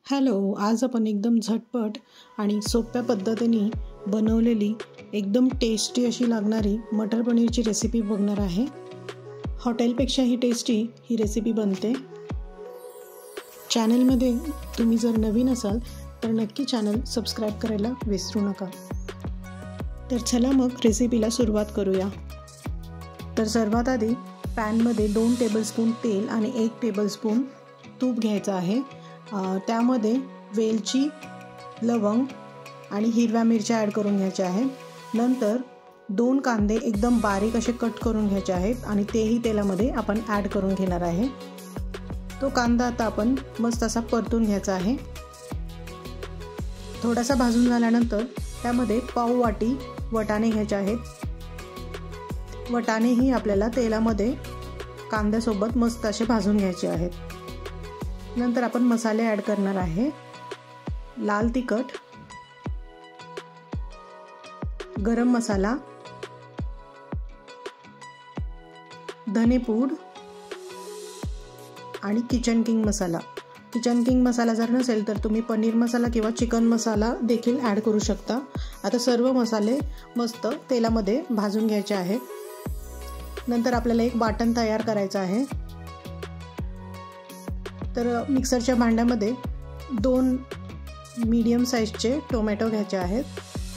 Hello, आज आपण एकदम झटपट आणि सोप्या पद्धतीने बनवलेली एकदम टेस्टी अशी लागणारी मटर पनीरची रेसिपी बघणार आहे। हॉटेलपेक्षाही टेस्टी ही रेसिपी बनते। चॅनलमध्ये तुम्ही जर नवीन असाल तर नक्की चॅनल सबस्क्राइब करायला विसरू नका। तर चला मग रेसिपीला सुरुवात करूया। तर सर्वात आधी पॅनमध्ये 2 टेबलस्पून तेल आणि 1 टेबलस्पून तूप घ्यायचं आहे। त्यामध्ये वेलची, लवंग आणि हिरव्या मिरच्या ॲड करून घ्यायच्या आहेत। नंतर 2 कांदे एकदम बारीक असे कट करून घ्यायचे आहेत आणि तेही तेलामध्ये आपण ॲड करून घेणार आहे। तो कांदा आता आपण मस्त असा परतून घ्यायचा आहे। थोडासा भाजून झाल्यानंतर त्यामध्ये पाव वाटी वटाणे घ्यायचे आहेत। वटाणेही आपल्याला तेलामध्ये कांद्यासोबत मस्त असे भाजून घ्यायचे आहेत। नंतर आपण मसाले ॲड करणार आहे। लाल तिखट, गरम मसाला, धनेपूड आणि किचन किंग मसाला। किचन किंग मसाला जर नसेल तर तुम्ही पनीर मसाला किंवा चिकन मसाला देखील ॲड करू शकता। आता सर्व मसाले मस्त तेलामध्ये भाजून घ्यायचे आहेत। नंतर आपल्याला एक वाटण तयार करायचं आहे। तर मिक्सरच्या भांड्यामध्ये 2 मीडियम साइजचे टोमॅटो घ्यायचे आहेत।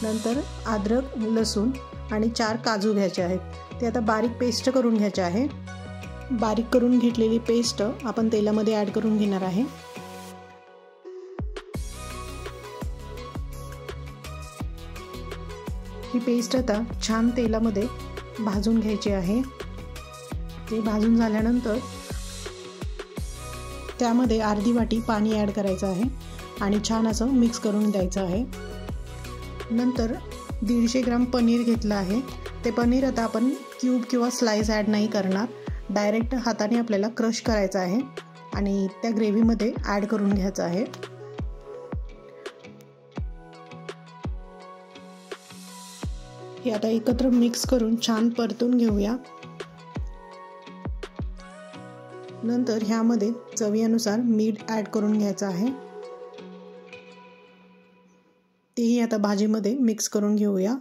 नंतर अद्रक, लसूण आणि 4 काजू घ्यायचे आहेत। ते आता बारीक पेस्ट करून घ्यायचे आहे। बारीक करून घेतलेली पेस्ट आपण तेलामध्ये ॲड करून घेणार आहे। ही पेस्ट आता छान तेलामध्ये भाजून घ्यायची आहे। ते भाजून झाल्यानंतर त्यामध्ये अर्धी वाटी पाणी ॲड करायचं आहे आणि छान असं मिक्स करून द्यायचं आहे। नंतर 150 ग्राम पनीर घेतलं आहे। ते पनीर आता आपण क्यूब किंवा स्लाइस ॲड नाही करणार, डायरेक्ट हाताने आपल्याला क्रश करायचं आहे आणि त्या ग्रेव्हीमध्ये ॲड करून घ्यायचं आहे। हे आता एकत्र मिक्स करून छान परतून घेऊया। नंतर ह्यामध्ये चवीनुसार मीठ ॲड करून घ्यायचं आहे। तेही आता भाजीमध्ये मिक्स करून घेऊया।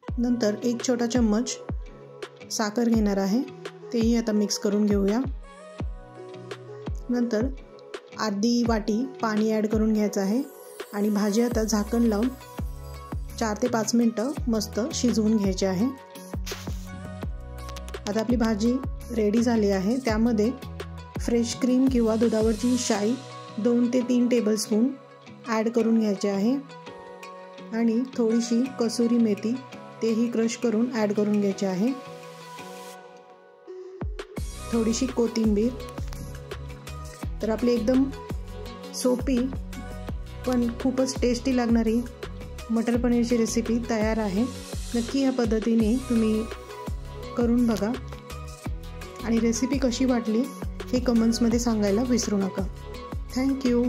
नंतर 1 छोटा चम्मच साखर घेणार आहे। तेही आता मिक्स करून घेऊया। नंतर अर्धी वाटी पाणी ॲड करून घ्यायचं आहे आणि भाजी आता झाकण लावून 4 ते 5 मिनिटं मस्त शिजवून घ्यायची आहे। आता आपली भाजी रेडी झाली आहे। त्यामध्ये फ्रेश क्रीम किंवा दुधावरची शाई 2 ते 3 टेबलस्पून ॲड करून घ्यायचे आहे आणि थोडीशी कसुरी मेथी तेही क्रश करून ॲड करून घ्यायची आहे। थोडीशी कोथिंबीर। तर आपली एकदम सोपी पण खूपच टेस्टी लागणारी मटर पनीरची रेसिपी तयार आहे। नक्की या पद्धतीने तुम्ही करून बघा आणि रेसिपी कशी वाटली हे कमेंट्समध्ये सांगायला विसरू नका। थँक्यू।